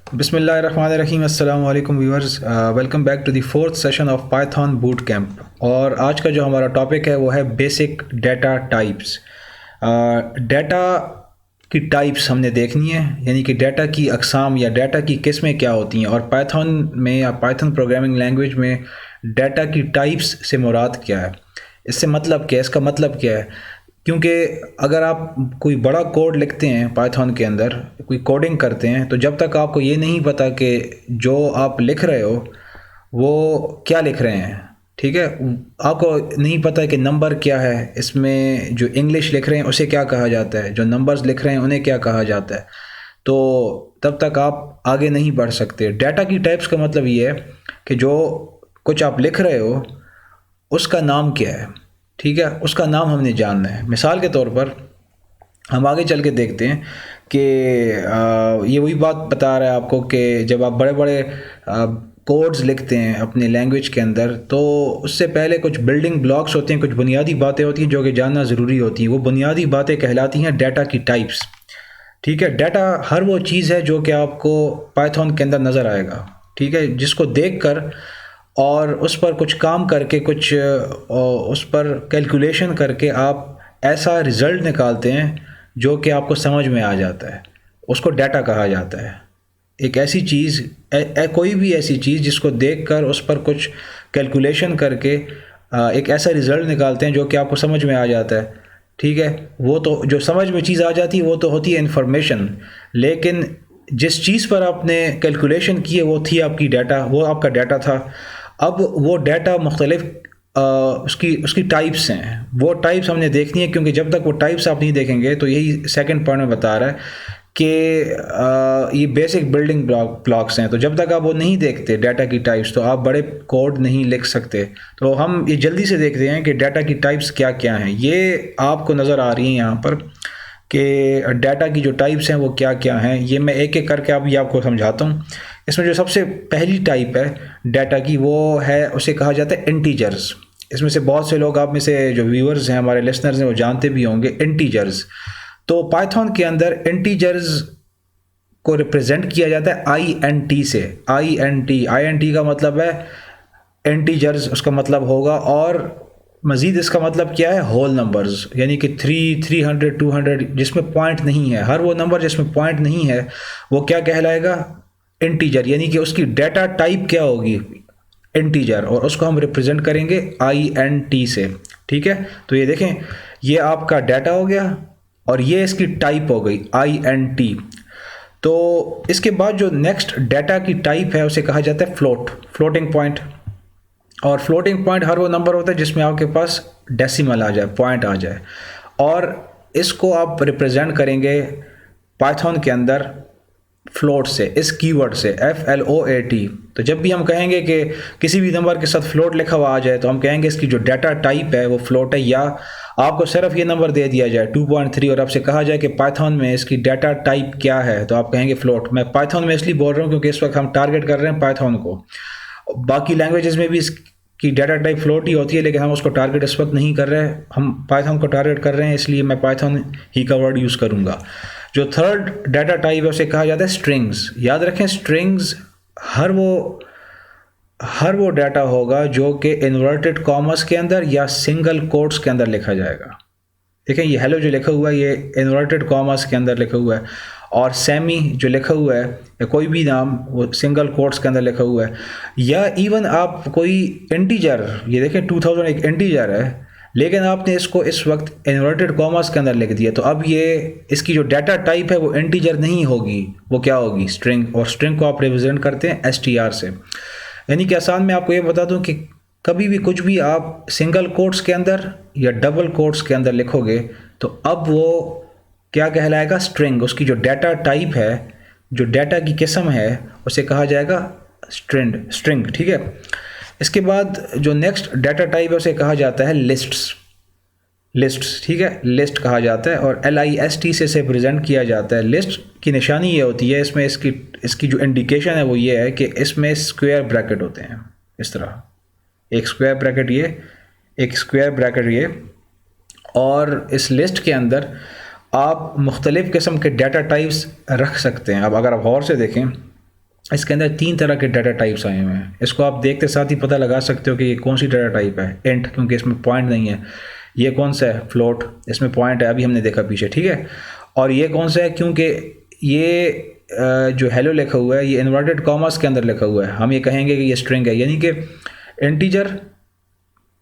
बिस्मिल्लाहिर्रहमानिर्रहीम। अस्सलाम वालेकुम viewers, welcome back to the fourth session of Python boot camp. और आज का जो हमारा टॉपिक है वो है बेसिक डाटा टाइप्स। डाटा की टाइप्स हमने देखनी है, यानी कि डाटा की अक़साम या डाटा की किस्में क्या होती हैं, और पाइथन में या पाइथन प्रोग्रामिंग लैंग्वेज में डाटा की टाइप्स से मुराद क्या है, इससे मतलब क्या है, इसका मतलब क्या है। क्योंकि अगर आप कोई बड़ा कोड लिखते हैं पाइथन के अंदर, कोई कोडिंग करते हैं, तो जब तक आपको ये नहीं पता कि जो आप लिख रहे हो वो क्या लिख रहे हैं, ठीक है, आपको नहीं पता कि नंबर क्या है, इसमें जो इंग्लिश लिख रहे हैं उसे क्या कहा जाता है, जो नंबर्स लिख रहे हैं उन्हें क्या कहा जाता है, तो तब तक आप आगे नहीं बढ़ सकते। डाटा की टाइप्स का मतलब ये है कि जो कुछ आप लिख रहे हो उसका नाम क्या है, ठीक है, उसका नाम हमने जानना है। मिसाल के तौर पर हम आगे चल के देखते हैं कि ये वही बात बता रहा है आपको कि जब आप बड़े बड़े कोड्स लिखते हैं अपने लैंग्वेज के अंदर, तो उससे पहले कुछ बिल्डिंग ब्लॉक्स होते हैं, कुछ बुनियादी बातें होती हैं जो कि जानना ज़रूरी होती हैं। वो बुनियादी बातें कहलाती हैं डाटा की टाइप्स, ठीक है। डाटा हर वो चीज़ है जो कि आपको पाइथन के अंदर नज़र आएगा, ठीक है, जिसको देखकर और उस पर कुछ काम करके, कुछ उस पर कैलकुलेशन करके आप ऐसा रिज़ल्ट निकालते हैं जो कि आपको समझ में आ जाता है, उसको डाटा कहा जाता है। एक ऐसी चीज़, कोई भी ऐसी चीज़ जिसको देखकर उस पर कुछ कैलकुलेशन करके एक ऐसा रिज़ल्ट निकालते हैं जो कि आपको समझ में आ जाता है, ठीक है। वो तो जो समझ में चीज़ आ जाती है वो तो होती है इंफॉर्मेशन, लेकिन जिस चीज़ पर आपने कैलकुलेशन की है वो थी आपकी डाटा, वो आपका डाटा था। अब वो डाटा मुख्तलिफ उसकी उसकी टाइप्स हैं, वो टाइप्स हमने देखनी है, क्योंकि जब तक वो टाइप्स आप नहीं देखेंगे, तो यही सेकंड पॉइंट में बता रहा है कि ये बेसिक बिल्डिंग ब्लॉक्स हैं। तो जब तक आप वो नहीं देखते डाटा की टाइप्स, तो आप बड़े कोड नहीं लिख सकते। तो हम ये जल्दी से देखते हैं कि डाटा की टाइप्स क्या क्या हैं। ये आपको नज़र आ रही हैं यहाँ पर कि डाटा की जो टाइप्स हैं वो क्या क्या हैं। ये मैं एक एक करके अभी आपको समझाता हूँ। इसमें जो सबसे पहली टाइप है डाटा की, वो है, उसे कहा जाता है इंटीजर्स। इसमें से बहुत से लोग, आप में से जो व्यूअर्स हैं, हमारे लिसनर्स हैं, वो जानते भी होंगे इंटीजर्स। तो पाइथन के अंदर इंटीजर्स को रिप्रेजेंट किया जाता है आई एन टी से। आई एन टी का मतलब है इंटीजर्स, उसका मतलब होगा। और मज़ीद इसका मतलब क्या है, होल नंबर्स, यानी कि 300 200 जिसमें पॉइंट नहीं है, हर वो नंबर जिसमें पॉइंट नहीं है वो क्या कहलाएगा, इंटीजर। यानी कि उसकी डाटा टाइप क्या होगी, इंटीजर, और उसको हम रिप्रेजेंट करेंगे आई एन टी से, ठीक है। तो ये देखें, ये आपका डाटा हो गया और ये इसकी टाइप हो गई आई एन टी। तो इसके बाद जो नेक्स्ट डाटा की टाइप है उसे कहा जाता है फ्लोटिंग पॉइंट। और फ्लोटिंग पॉइंट हर वो नंबर होता है जिसमें आपके पास डेसिमल आ जाए, पॉइंट आ जाए, और इसको आप रिप्रेजेंट करेंगे पाइथन के अंदर फ्लोट से, इस कीवर्ड से, FLOAT। तो जब भी हम कहेंगे कि किसी भी नंबर के साथ फ्लोट लिखा हुआ आ जाए, तो हम कहेंगे इसकी जो डाटा टाइप है वो फ्लोट है। या आपको सिर्फ ये नंबर दे दिया जाए 2.3 और आपसे कहा जाए कि पाइथन में इसकी डाटा टाइप क्या है, तो आप कहेंगे फ्लोट। मैं पाइथन में इसलिए बोल रहा हूँ क्योंकि इस वक्त हम टारगेट कर रहे हैं पाइथन को। बाकी लैंग्वेजेस में भी इसकी डाटा टाइप फ्लोट ही होती है, लेकिन हम उसको टारगेट इस वक्त नहीं कर रहे हैं, हम पाइथन को टारगेट कर रहे हैं, इसलिए मैं पाइथन ही का वर्ड यूज़ करूँगा। जो थर्ड डाटा टाइप है उसे कहा जाता है स्ट्रिंग्स। याद रखें, स्ट्रिंग्स हर वो डाटा होगा जो कि इन्वर्टेड कॉमर्स के अंदर या सिंगल कोट्स के अंदर लिखा जाएगा। देखें, ये हेलो जो लिखा हुआ है ये इन्वर्टेड कॉमर्स के अंदर लिखा हुआ है, और सेमी जो लिखा हुआ है या कोई भी नाम वो सिंगल कोट्स के अंदर लिखा हुआ है। या इवन आप कोई इंटीजर, ये देखें 2000 एक इंटीजर है, लेकिन आपने इसको इस वक्त इन्वर्टेड कॉमर्स के अंदर लिख दिया, तो अब ये इसकी जो डाटा टाइप है वो इंटीजर नहीं होगी, वो क्या होगी, स्ट्रिंग। और स्ट्रिंग को आप रिप्रेजेंट करते हैं STR से। यानी कि आसान में आपको ये बता दूं कि कभी भी कुछ भी आप सिंगल कोट्स के अंदर या डबल कोट्स के अंदर लिखोगे, तो अब वो क्या कहलाएगा, स्ट्रिंग। उसकी जो डाटा टाइप है, जो डाटा की किस्म है, उसे कहा जाएगा स्ट्रिंग, ठीक है। इसके बाद जो नेक्स्ट डाटा टाइप है उसे कहा जाता है लिस्ट्स, ठीक है, लिस्ट कहा जाता है, और LIST से इसे प्रेजेंट किया जाता है। लिस्ट की निशानी ये होती है, इसमें इसकी जो इंडिकेशन है वो ये है कि इसमें स्क्वायर ब्रैकेट होते हैं, इस तरह एक स्क्वायर ब्रैकेट ये, एक स्क्वायर ब्रैकेट ये। और इस लिस्ट के अंदर आप मुख्तलिफ़ किस्म के डाटा टाइप्स रख सकते हैं। अब अगर आप गौर से देखें इसके अंदर 3 तरह के डाटा टाइप्स आए हुए हैं। इसको आप देखते साथ ही पता लगा सकते हो कि ये कौन सी डाटा टाइप है। इंट, क्योंकि इसमें पॉइंट नहीं है। ये कौन सा है? फ्लोट, इसमें पॉइंट है, अभी हमने देखा पीछे, ठीक है। और ये कौन सा है? क्योंकि ये जो हेलो लिखा हुआ है ये इन्वर्टेड कॉमर्स के अंदर लिखा हुआ है, हम ये कहेंगे कि ये स्ट्रिंग है। यानी कि इंटीजर,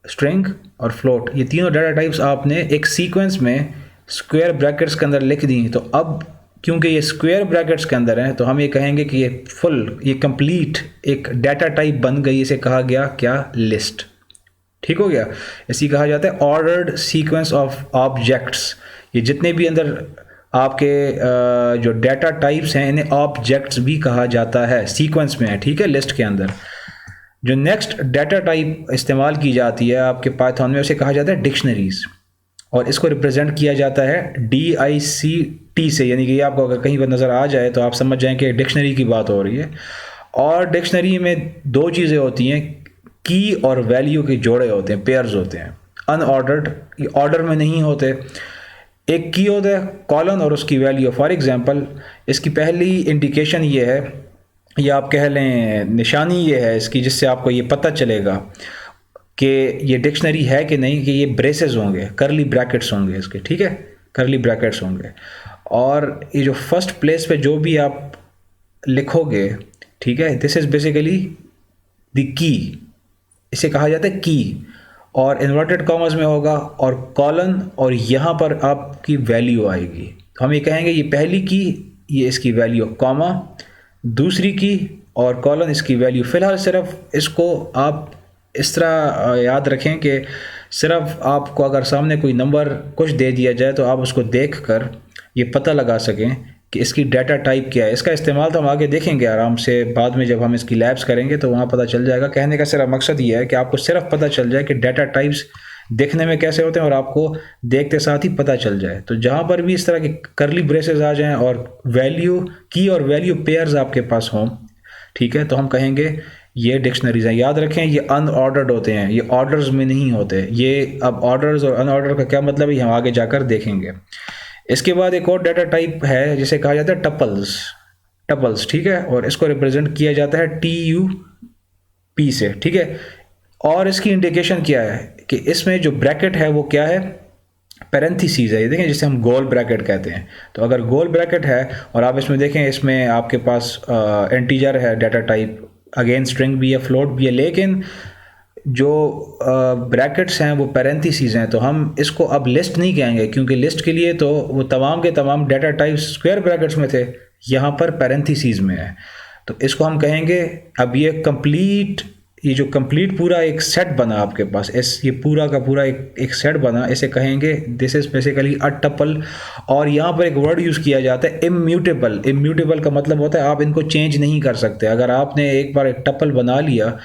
स्ट्रिंग और फ्लोट, ये तीनों डाटा टाइप्स आपने एक सीक्वेंस में स्क्वायर ब्रैकेट्स के अंदर लिख दी। तो अब क्योंकि ये स्क्वायर ब्रैकेट्स के अंदर हैं तो हम ये कहेंगे कि ये फुल, ये कंप्लीट एक डाटा टाइप बन गई। इसे कहा गया क्या? लिस्ट। ठीक हो गया। इसी कहा जाता है ऑर्डर्ड सीक्वेंस ऑफ ऑब्जेक्ट्स। ये जितने भी अंदर आपके जो डाटा टाइप्स हैं इन्हें ऑब्जेक्ट्स भी कहा जाता है, सीक्वेंस में है, ठीक है, लिस्ट के अंदर। जो नेक्स्ट डाटा टाइप इस्तेमाल की जाती है आपके पाइथन में उसे कहा जाता है डिक्शनरीज, और इसको रिप्रेजेंट किया जाता है DICT से। यानी कि ये आपको अगर कहीं पर नज़र आ जाए तो आप समझ जाएं कि डिक्शनरी की बात हो रही है। और डिक्शनरी में 2 चीज़ें होती हैं, की और वैल्यू के जोड़े होते हैं, पेयर्स होते हैं। अनऑर्डर्ड, ये ऑर्डर में नहीं होते। एक की होता है कॉलन और उसकी वैल्यू। फॉर एग्जांपल इसकी पहली इंडिकेशन ये है, या आप कह लें निशानी ये है इसकी, जिससे आपको ये पता चलेगा कि ये डिक्शनरी है कि नहीं, कि ये ब्रेसेस होंगे, करली ब्रैकेट्स होंगे इसके, ठीक है, करली ब्रैकेट्स होंगे। और ये जो फर्स्ट प्लेस पे जो भी आप लिखोगे, ठीक है, this is basically the key, इसे कहा जाता है की। और इन्वर्टेड कॉमर्स में होगा और कॉलन, और यहाँ पर आपकी वैल्यू आएगी। तो हम ये कहेंगे ये पहली की, ये इसकी वैल्यू, कॉमा दूसरी की और कॉलन इसकी वैल्यू। फ़िलहाल सिर्फ इसको आप इस तरह याद रखें कि सिर्फ आपको अगर सामने कोई नंबर कुछ दे दिया जाए तो आप उसको देख कर ये पता लगा सकें कि इसकी डाटा टाइप क्या है। इसका इस्तेमाल तो हम आगे देखेंगे आराम से, बाद में जब हम इसकी लैब्स करेंगे तो वहाँ पता चल जाएगा। कहने का सिर्फ मकसद ये है कि आपको सिर्फ पता चल जाए कि डाटा टाइप्स देखने में कैसे होते हैं और आपको देखते साथ ही पता चल जाए। तो जहाँ पर भी इस तरह के करली ब्रेसेस आ जाएं और वैल्यू की और वैल्यू पेयर्स आपके पास हों, ठीक है, तो हम कहेंगे ये डिक्शनरीज हैं। याद रखें ये अनऑर्डर्ड होते हैं, ये ऑर्डर्स में नहीं होते। ये अब ऑर्डर्स और अनऑर्डर का क्या मतलब है हम आगे जाकर देखेंगे। इसके बाद एक और डाटा टाइप है जिसे कहा जाता है टपल्स, टपल्स, ठीक है, और इसको रिप्रेजेंट किया जाता है TUP से, ठीक है। और इसकी इंडिकेशन क्या है कि इसमें जो ब्रैकेट है वो क्या है? पैरेंथेसिस है। ये देखें जिसे हम गोल ब्रैकेट कहते हैं। तो अगर गोल ब्रैकेट है और आप इसमें देखें, इसमें आपके पास इंटीजर है डाटा टाइप, अगेन स्ट्रिंग भी है, फ्लोट भी है, लेकिन जो ब्रैकेट्स हैं वो पैरेंथेसिस हैं। तो हम इसको अब लिस्ट नहीं कहेंगे, क्योंकि लिस्ट के लिए तो वो तमाम के तमाम डाटा टाइप स्क्वायर ब्रैकेट्स में थे, यहाँ पर पैरेंथेसिस में है। तो इसको हम कहेंगे अब ये कंप्लीट, ये जो कंप्लीट पूरा एक सेट बना आपके पास, ये पूरा का पूरा एक सेट बना, इसे कहेंगे this is basically a tuple. और यहाँ पर एक वर्ड यूज़ किया जाता है इम्यूटेबल। इम्यूटेबल का मतलब होता है आप इनको चेंज नहीं कर सकते। अगर आपने एक बार एक टपल बना लिया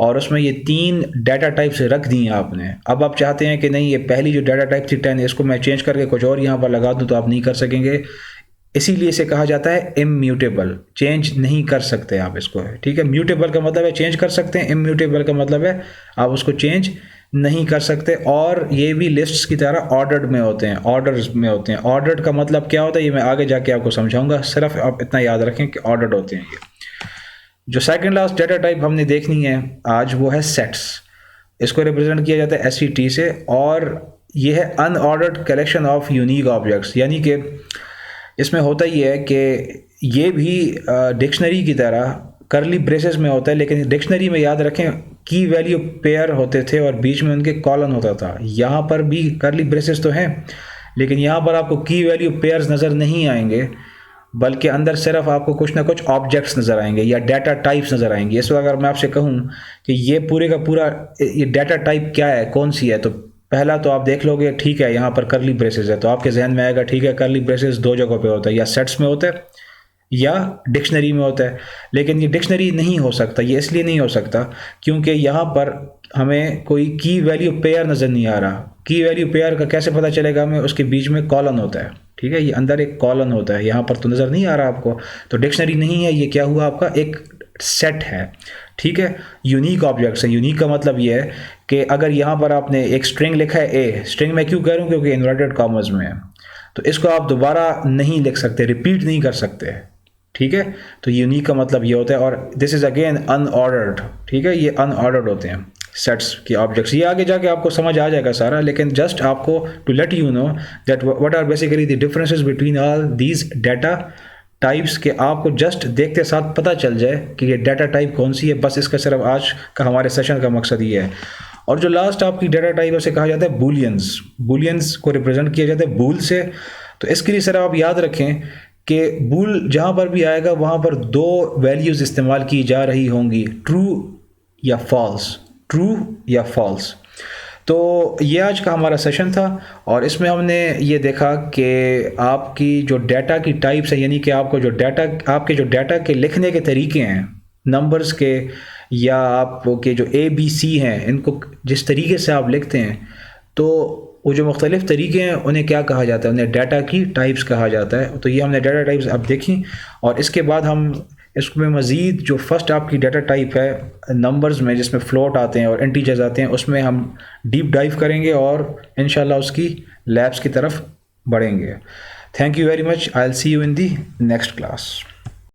और उसमें ये 3 डाटा टाइप्स रख दी आपने, अब आप चाहते हैं कि नहीं ये पहली जो डाटा टाइप थी 10, इसको मैं चेंज करके कुछ और यहाँ पर लगा दूँ, तो आप नहीं कर सकेंगे। इसीलिए इसे कहा जाता है इम्यूटेबल, चेंज नहीं कर सकते आप इसको, ठीक है। म्यूटेबल का मतलब है चेंज कर सकते हैं, इम्यूटेबल का मतलब है आप उसको चेंज नहीं कर सकते। और ये भी लिस्ट्स की तरह ऑर्डर्ड में होते हैं, ऑर्डर्स में होते हैं। ऑर्डर्ड का मतलब क्या होता है ये मैं आगे जाके आपको समझाऊंगा, सिर्फ आप इतना याद रखें कि ऑर्डर्ड होते हैं ये। जो सेकंड लास्ट डाटा टाइप हमने देखनी है आज वो है सेट्स। इसको रिप्रेजेंट किया जाता है SET से, और ये है unordered collection of unique objects. यानी कि इसमें होता ही है कि ये भी डिक्शनरी की तरह करली ब्रेसेस में होता है, लेकिन डिक्शनरी में याद रखें की वैल्यू पेयर होते थे और बीच में उनके कॉलन होता था। यहाँ पर भी करली ब्रेसेस तो हैं, लेकिन यहाँ पर आपको की वैल्यू पेयर्स नज़र नहीं आएंगे, बल्कि अंदर सिर्फ आपको कुछ ना कुछ ऑब्जेक्ट्स नज़र आएंगे या डाटा टाइप्स नज़र आएंगे। इस वक्त अगर मैं आपसे कहूँ कि ये पूरे का पूरा ये डाटा टाइप क्या है, कौन सी है, तो पहला तो आप देख लोगे ठीक है यहाँ पर करली ब्रेसेस है, तो आपके जहन में आएगा ठीक है करली ब्रेसेस 2 जगहों पे होता है, या सेट्स में होता है या डिक्शनरी में होता है। लेकिन ये डिक्शनरी नहीं हो सकता। ये इसलिए नहीं हो सकता क्योंकि यहाँ पर हमें कोई की वैल्यू पेयर नज़र नहीं आ रहा। की वैल्यू पेयर का कैसे पता चलेगा हमें? उसके बीच में कॉलन होता है, ठीक है, ये अंदर एक कॉलन होता है, यहाँ पर तो नज़र नहीं आ रहा आपको, तो डिक्शनरी नहीं है। ये क्या हुआ आपका एक सेट है, ठीक है। यूनिक ऑब्जेक्ट्स है। यूनिक का मतलब ये है कि अगर यहाँ पर आपने एक स्ट्रिंग लिखा है ए, स्ट्रिंग में क्यों कह रहा हूँ क्योंकि इन्वर्टेड कॉमर्स में है, तो इसको आप दोबारा नहीं लिख सकते, रिपीट नहीं कर सकते, ठीक है, तो यूनिक का मतलब ये होता है। और दिस इज़ अगेन अनऑर्डर्ड, ठीक है, ये अनऑर्डर्ड होते हैं सेट्स के ऑब्जेक्ट्स। ये आगे जाके आपको समझ आ जाएगा सारा, लेकिन जस्ट आपको to let you know that what are basically the differences between all these data types के, आपको जस्ट देखते साथ पता चल जाए कि ये डाटा टाइप कौन सी है। बस इसका सिर्फ आज का हमारे सेशन का मकसद ये है। और जो लास्ट आपकी डाटा टाइप है उसे कहा जाता है बूलियंस। बूलियंस को रिप्रेजेंट किया जाता है बूल से। तो इसके लिए सर आप याद रखें कि बूल जहाँ पर भी आएगा वहाँ पर दो वैल्यूज़ इस्तेमाल की जा रही होंगी, ट्रू या फॉल्स, ट्रू या फॉल्स। तो ये आज का हमारा सेशन था और इसमें हमने ये देखा कि आपकी जो डाटा की टाइप्स है, यानी कि आपको जो डाटा, आपके जो डाटा के लिखने के तरीके हैं नंबर्स के, या आपके जो ABC हैं, इनको जिस तरीके से आप लिखते हैं, तो वो जो मुख्तलिफ़ तरीके हैं उन्हें क्या कहा जाता है, उन्हें डाटा की टाइप्स कहा जाता है। तो ये हमने डाटा टाइप्स अब देखी और इसके बाद हम इसमें मज़ीद जो फर्स्ट आपकी डाटा टाइप है नंबर्स में, जिसमें फ्लोट आते हैं और इंटीजर्स आते हैं, उसमें हम डीप डाइव करेंगे और इंशाल्लाह उसकी लैब्स की तरफ बढ़ेंगे। Thank you very much. I will see you in the next class.